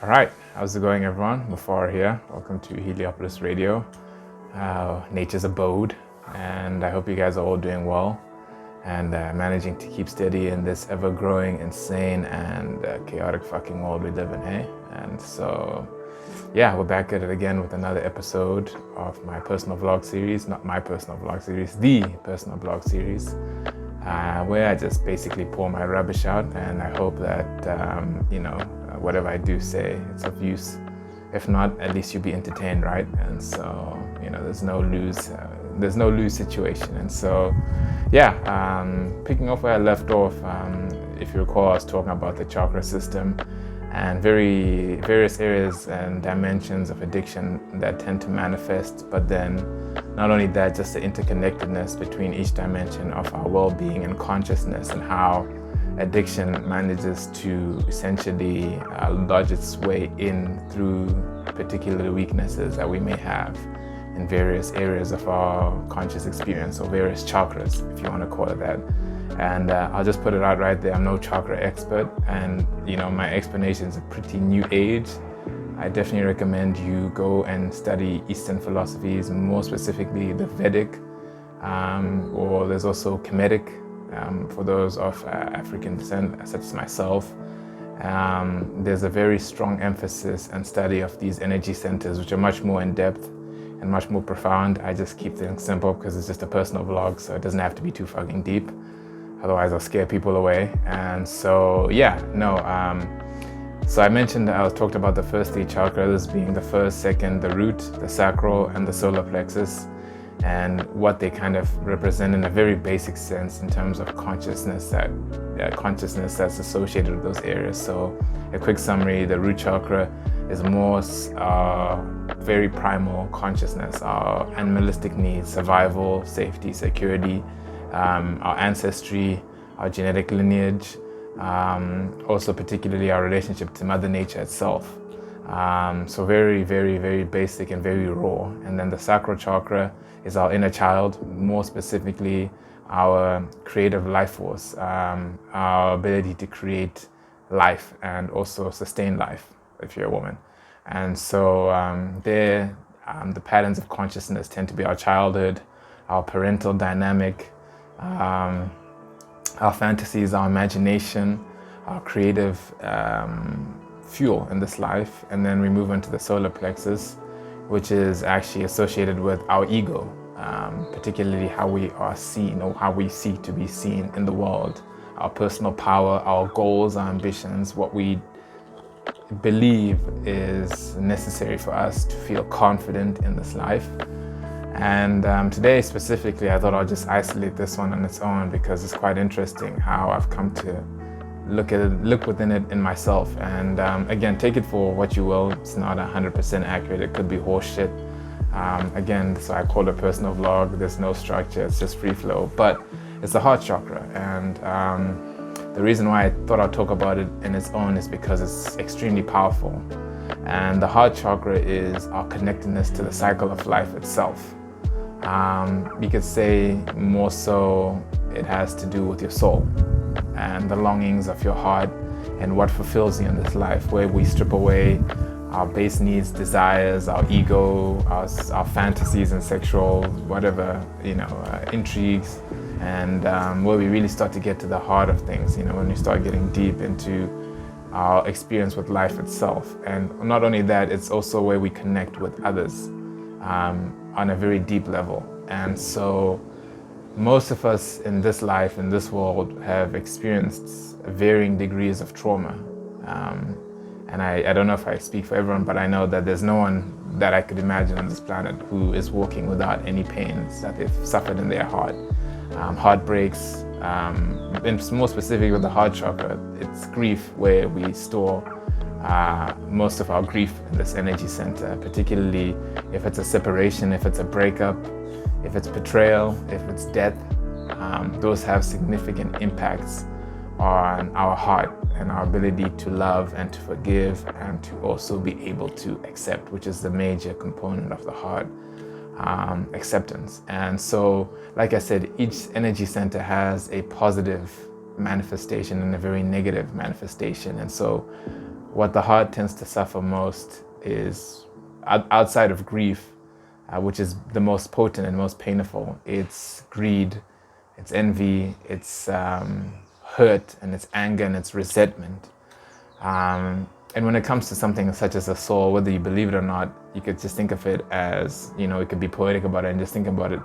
All right, how's it going, everyone? Mufar here. Welcome to Heliopolis Radio, nature's abode, and I hope you guys are all doing well and managing to keep steady in this ever-growing, insane, and chaotic fucking world we live in, hey? And so, yeah, we're back at it again with another episode of my personal vlog series, not my personal vlog series, the personal vlog series, where I just basically pour my rubbish out, and I hope that, whatever I do say, it's of use. If not, at least you'll be entertained, right? And so, there's no lose situation. And so, picking up where I left off, if you recall, I was talking about the chakra system and various areas and dimensions of addiction that tend to manifest, but then not only that, just the interconnectedness between each dimension of our well-being and consciousness, and how addiction manages to essentially lodge its way in through particular weaknesses that we may have in various areas of our conscious experience, or various chakras, if you want to call it that. And I'll just put it out right there, I'm no chakra expert, and my explanation is a pretty new age. I definitely recommend you go and study Eastern philosophies, more specifically the Vedic, or there's also Kemetic, for those of African descent, such as myself. There's a very strong emphasis and study of these energy centers, which are much more in depth and much more profound. I just keep things simple because it's just a personal vlog, so it doesn't have to be too fucking deep. Otherwise, I'll scare people away. And so, so I mentioned, I talked about the first three chakras being the first, second, the root, the sacral, and the solar plexus, and what they kind of represent in a very basic sense in terms of consciousness that's associated with those areas. So a quick summary: the root chakra is more very primal consciousness, our animalistic needs, survival, safety, security, our ancestry, our genetic lineage, also particularly our relationship to Mother Nature itself. So very, very, very basic and very raw. And then the sacral chakra is our inner child, more specifically our creative life force, our ability to create life and also sustain life if you're a woman. And so the patterns of consciousness tend to be our childhood, our parental dynamic, our fantasies, our imagination, our creative fuel in this life. And then we move into the solar plexus, which is actually associated with our ego, particularly how we are seen, or how we seek to be seen in the world, our personal power, our goals, our ambitions, what we believe is necessary for us to feel confident in this life. And today specifically, I thought I'll just isolate this one on its own, because it's quite interesting how I've come to look within it in myself. And again, take it for what you will. It's not 100% accurate. It could be horseshit. Again, so I call it a personal vlog. There's no structure. It's just free flow. But it's the heart chakra. And the reason why I thought I'd talk about it in its own is because it's extremely powerful. And the heart chakra is our connectedness to the cycle of life itself. You could say more so it has to do with your soul and the longings of your heart and what fulfills you in this life, where we strip away our base needs, desires, our ego, our fantasies and sexual whatever, intrigues, and where we really start to get to the heart of things, when we start getting deep into our experience with life itself. And not only that, it's also where we connect with others on a very deep level. And so most of us in this life, in this world, have experienced varying degrees of trauma. And I don't know if I speak for everyone, but I know that there's no one that I could imagine on this planet who is walking without any pains that they've suffered in their heart. Heartbreaks, and more specific with the heart chakra, it's grief, where we store most of our grief in this energy center, particularly if it's a separation, if it's a breakup, if it's betrayal, if it's death. Those have significant impacts on our heart and our ability to love and to forgive and to also be able to accept, which is the major component of the heart, acceptance. And so, like I said, each energy center has a positive manifestation and a very negative manifestation. And so what the heart tends to suffer most is outside of grief, which is the most potent and most painful. It's greed, it's envy, it's hurt, and it's anger, and it's resentment. And when it comes to something such as a soul, whether you believe it or not, you could just think of it as, it could be poetic about it and just think about it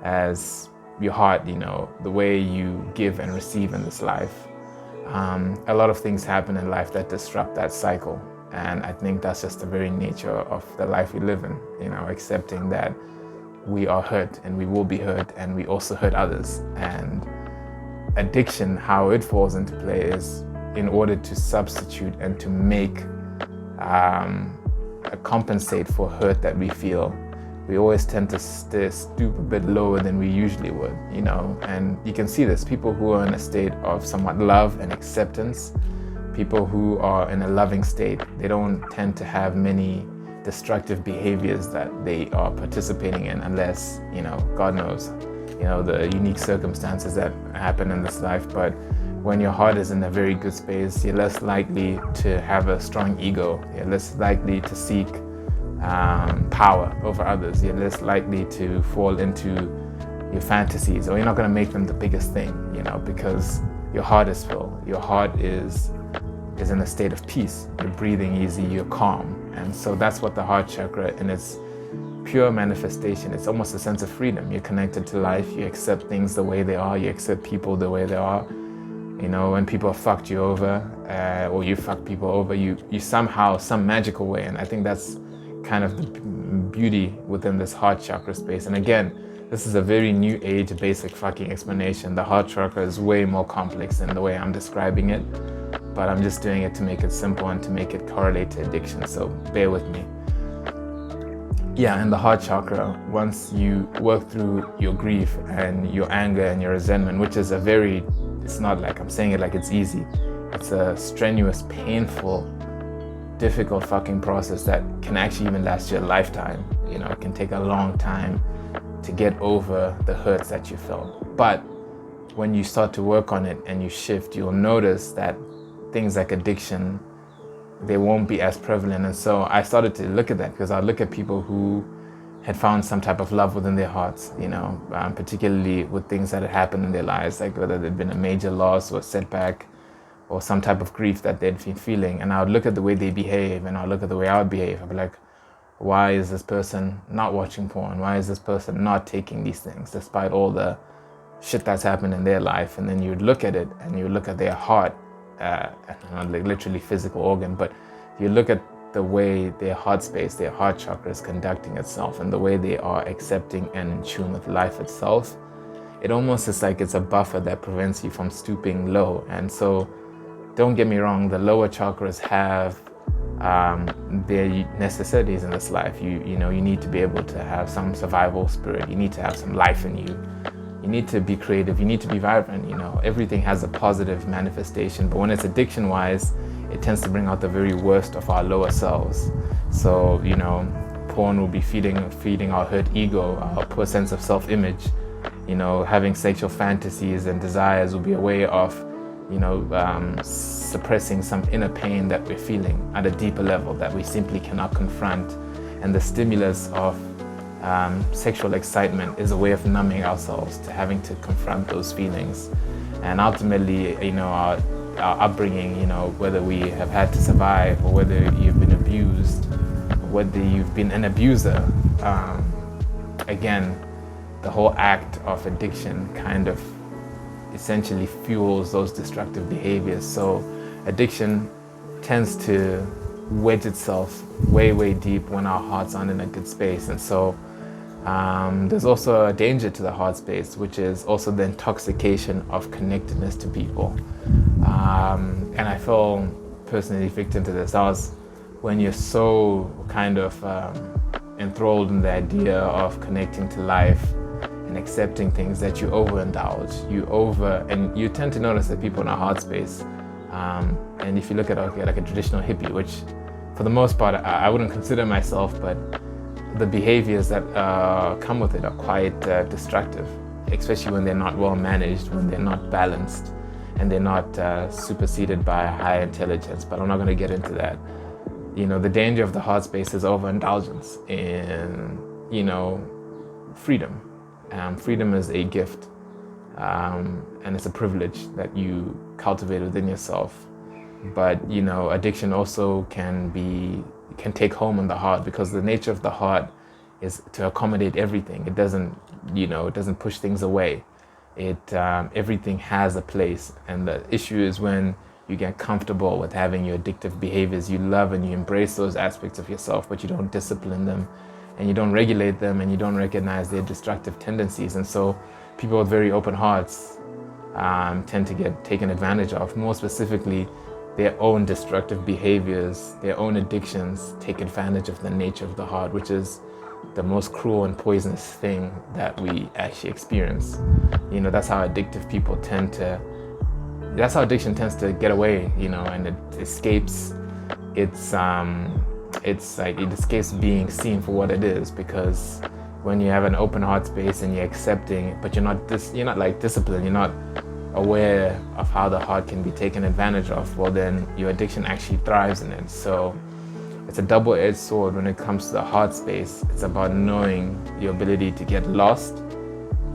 as your heart, the way you give and receive in this life. A lot of things happen in life that disrupt that cycle. And I think that's just the very nature of the life we live in, accepting that we are hurt and we will be hurt and we also hurt others. And addiction, how it falls into play is in order to substitute and to make, compensate for hurt that we feel, we always tend to stoop a bit lower than we usually would, and you can see this. People who are in a state of somewhat love and acceptance, people who are in a loving state, they don't tend to have many destructive behaviors that they are participating in unless, God knows, the unique circumstances that happen in this life. But when your heart is in a very good space, you're less likely to have a strong ego. You're less likely to seek power over others. You're less likely to fall into your fantasies, or you're not going to make them the biggest thing, because your heart is full. Your heart is in a state of peace. You're breathing easy, you're calm. And so that's what the heart chakra in its pure manifestation, it's almost a sense of freedom. You're connected to life, you accept things the way they are, you accept people the way they are. When people have fucked you over, or you fuck people over, you somehow, some magical way, and I think that's kind of the beauty within this heart chakra space. And again, this is a very new age basic fucking explanation. The heart chakra is way more complex than the way I'm describing it, but I'm just doing it to make it simple and to make it correlate to addiction, so bear with me. Yeah, and the heart chakra, once you work through your grief and your anger and your resentment, which is it's not like I'm saying it like it's easy. It's a strenuous, painful, difficult fucking process that can actually even last you a lifetime. It can take a long time to get over the hurts that you felt. But when you start to work on it and you shift, you'll notice that things like addiction, they won't be as prevalent. And so I started to look at that, because I look at people who had found some type of love within their hearts, particularly with things that had happened in their lives, like whether there'd been a major loss or a setback or some type of grief that they'd been feeling. And I would look at the way they behave, and I would look at the way I would behave. I'd be like, why is this person not watching porn? Why is this person not taking these things despite all the shit that's happened in their life? And then you'd look at it and you look at their heart, not like literally physical organ, but you look at the way their heart space, their heart chakra is conducting itself, and the way they are accepting and in tune with life itself. It almost is like it's a buffer that prevents you from stooping low. And so don't get me wrong, the lower chakras have their necessities in this life. You need to be able to have some survival spirit. You need to have some life in you. You need to be creative. You need to be vibrant. Everything has a positive manifestation. But when it's addiction-wise, it tends to bring out the very worst of our lower selves. So, porn will be feeding our hurt ego, our poor sense of self-image. Having sexual fantasies and desires will be a way of, suppressing some inner pain that we're feeling at a deeper level that we simply cannot confront. And the stimulus of sexual excitement is a way of numbing ourselves to having to confront those feelings. And ultimately, our upbringing, whether we have had to survive or whether you've been abused, whether you've been an abuser, again, the whole act of addiction kind of essentially fuels those destructive behaviors. So addiction tends to wedge itself way, way deep when our hearts aren't in a good space. And so there's also a danger to the heart space, which is also the intoxication of connectedness to people. And I fell personally victim to this. When you're so kind of enthralled in the idea of connecting to life and accepting things that you overindulge, and you tend to notice that people in our heart space, and if you look at like a traditional hippie, which for the most part I wouldn't consider myself, but the behaviors that come with it are quite destructive, especially when they're not well managed, when they're not balanced. and they're not superseded by high intelligence. But I'm not going to get into that. The danger of the heart space is overindulgence in, freedom. Freedom is a gift, and it's a privilege that you cultivate within yourself. But addiction also can take home on the heart, because the nature of the heart is to accommodate everything. It doesn't push things away. Everything has a place, and the issue is when you get comfortable with having your addictive behaviors. You love and you embrace those aspects of yourself, but you don't discipline them, and you don't regulate them, and you don't recognize their destructive tendencies. And so people with very open hearts tend to get taken advantage of. More specifically, their own destructive behaviors, their own addictions take advantage of the nature of the heart, which is the most cruel and poisonous thing that we actually experience. That's how addiction tends to get away, and it escapes. It escapes being seen for what it is, because when you have an open heart space and you're accepting, but you're not disciplined, you're not aware of how the heart can be taken advantage of, well, then your addiction actually thrives in it. So it's a double-edged sword when it comes to the heart space. It's about knowing your ability to get lost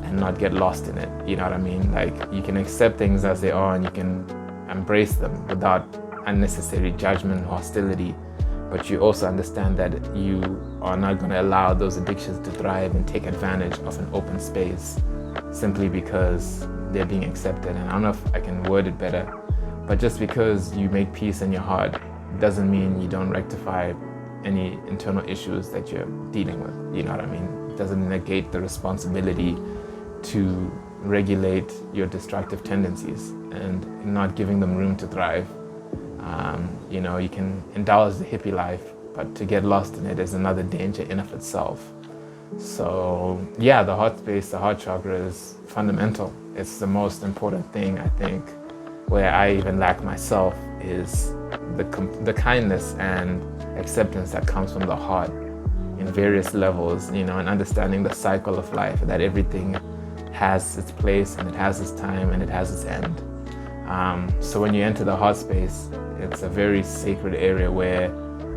and not get lost in it. You know what I mean? Like, you can accept things as they are and you can embrace them without unnecessary judgment and hostility. But you also understand that you are not going to allow those addictions to thrive and take advantage of an open space simply because they're being accepted. And I don't know if I can word it better, but just because you make peace in your heart doesn't mean you don't rectify any internal issues that you're dealing with. You know what I mean? It doesn't negate the responsibility to regulate your destructive tendencies and not giving them room to thrive. You can indulge the hippie life, but to get lost in it is another danger in of itself. So yeah, the heart space, the heart chakra is fundamental. It's the most important thing, I think. Where I even lack myself is the kindness and acceptance that comes from the heart in various levels, and understanding the cycle of life, that everything has its place and it has its time and it has its end. So when you enter the heart space, it's a very sacred area where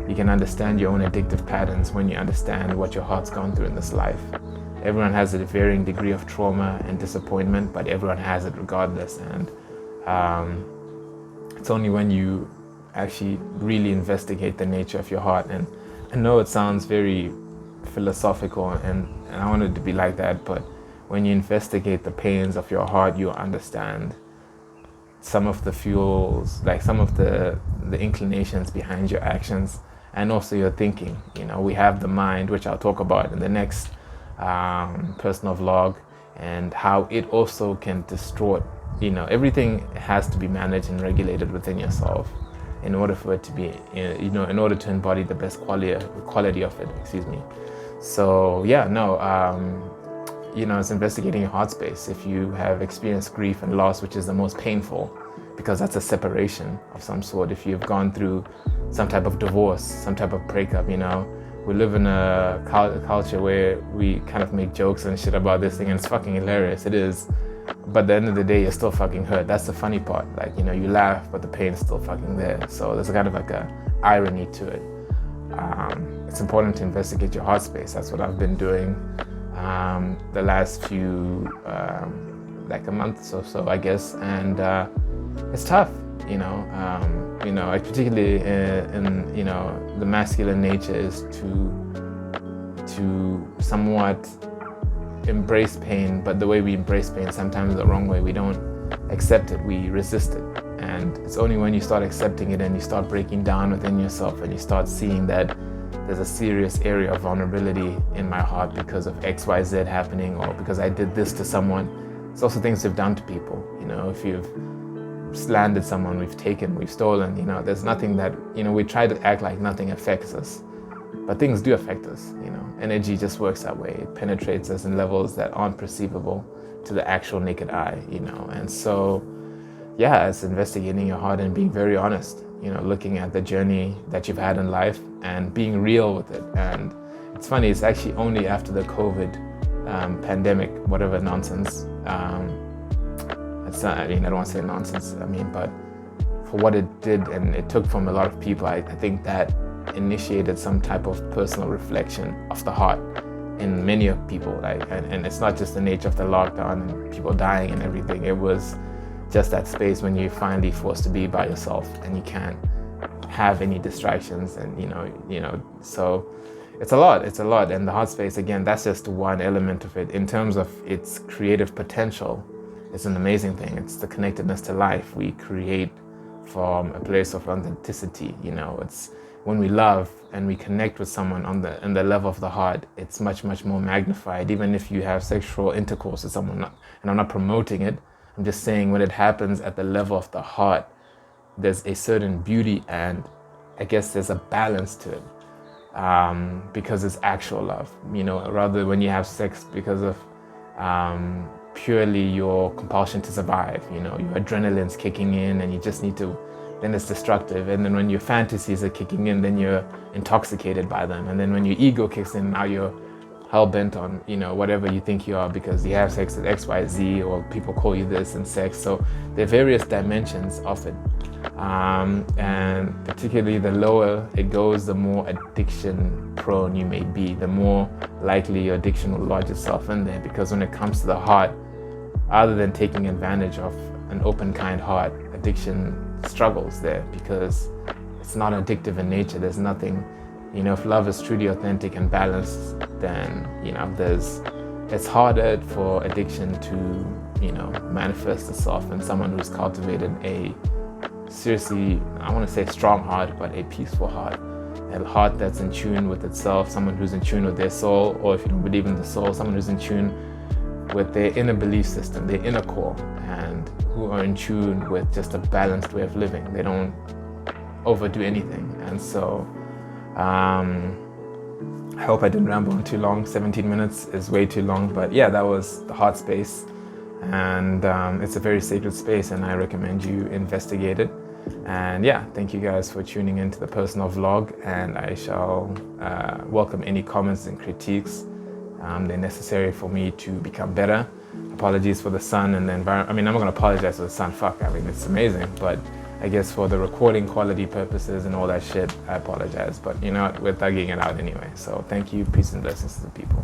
you can understand your own addictive patterns when you understand what your heart's gone through in this life. Everyone has a varying degree of trauma and disappointment, but everyone has it regardless. And it's only when you actually really investigate the nature of your heart. And I know it sounds very philosophical, and I want it to be like that, but when you investigate the pains of your heart, you understand some of the fuels, like some of the inclinations behind your actions and also your thinking. We have the mind, which I'll talk about in the next personal vlog, and how it also can distort. Everything has to be managed and regulated within yourself in order for it to be, in order to embody the best quality of it, So yeah, it's investigating your heart space. If you have experienced grief and loss, which is the most painful, because that's a separation of some sort. If you've gone through some type of divorce, some type of breakup, we live in a culture where we kind of make jokes and shit about this thing, and it's fucking hilarious. It is. But at the end of the day, you're still fucking hurt. That's the funny part. Like, you laugh, but the pain's still fucking there. So there's kind of like a irony to it. It's important to investigate your heart space. That's what I've been doing the last few, like a month or so, I guess. And it's tough, particularly in the masculine nature is to somewhat embrace pain, but the way we embrace pain sometimes is the wrong way. We don't accept it, we resist it. And it's only when you start accepting it and you start breaking down within yourself and you start seeing that there's a serious area of vulnerability in my heart because of XYZ happening, or because I did this to someone. It's also things we've done to people. If you've slandered someone, we've stolen, there's nothing that, we try to act like nothing affects us, but things do affect us. Energy just works that way. It penetrates us in levels that aren't perceivable to the actual naked eye, and so yeah, it's investigating your heart and being very honest, looking at the journey that you've had in life and being real with it. And it's funny, it's actually only after the COVID pandemic, whatever nonsense, It's not, I mean, I don't want to say nonsense, I mean, but for what it did and it took from a lot of people, I think that initiated some type of personal reflection of the heart in many of people. Like, and it's not just the nature of the lockdown and people dying and everything. It was just that space when you're finally forced to be by yourself and you can't have any distractions, and so it's a lot. And the heart space, again, that's just one element of it. In terms of its creative potential, it's an amazing thing. It's the connectedness to life. We create from a place of authenticity. It's when we love and we connect with someone on the level of the heart, it's much more magnified. Even if you have sexual intercourse with someone, and I'm not promoting it, I'm just saying when it happens at the level of the heart, there's a certain beauty, and I guess there's a balance to it, because it's actual love. Rather when you have sex because of purely your compulsion to survive, your adrenaline's kicking in and you just need to, then it's destructive. And then when your fantasies are kicking in, then you're intoxicated by them. And then when your ego kicks in, now you're hell-bent on, whatever you think you are because you have sex with XYZ, or people call you this in sex. So there are various dimensions of it. And particularly the lower it goes, the more addiction prone you may be, the more likely your addiction will lodge itself in there. Because when it comes to the heart, other than taking advantage of an open, kind heart, addiction struggles there because it's not addictive in nature. There's nothing, if love is truly authentic and balanced, then, it's harder for addiction to, manifest itself in someone who's cultivated a seriously, I want to say strong heart, but a peaceful heart. A heart that's in tune with itself, someone who's in tune with their soul, or if you don't believe in the soul, someone who's in tune with their inner belief system, their inner core, and who are in tune with just a balanced way of living. They don't overdo anything. And so I hope I didn't ramble on too long. 17 minutes is way too long, but yeah, that was the heart space. And it's a very sacred space, and I recommend you investigate it. And yeah, thank you guys for tuning into the personal vlog, and I shall welcome any comments and critiques. They're necessary for me to become better. Apologies for the sun and the environment. I mean, I'm not going to apologize for the sun. Fuck, I mean, it's amazing. But I guess for the recording quality purposes and all that shit, I apologize. But you know what? We're thugging it out anyway. So thank you. Peace and blessings to the people.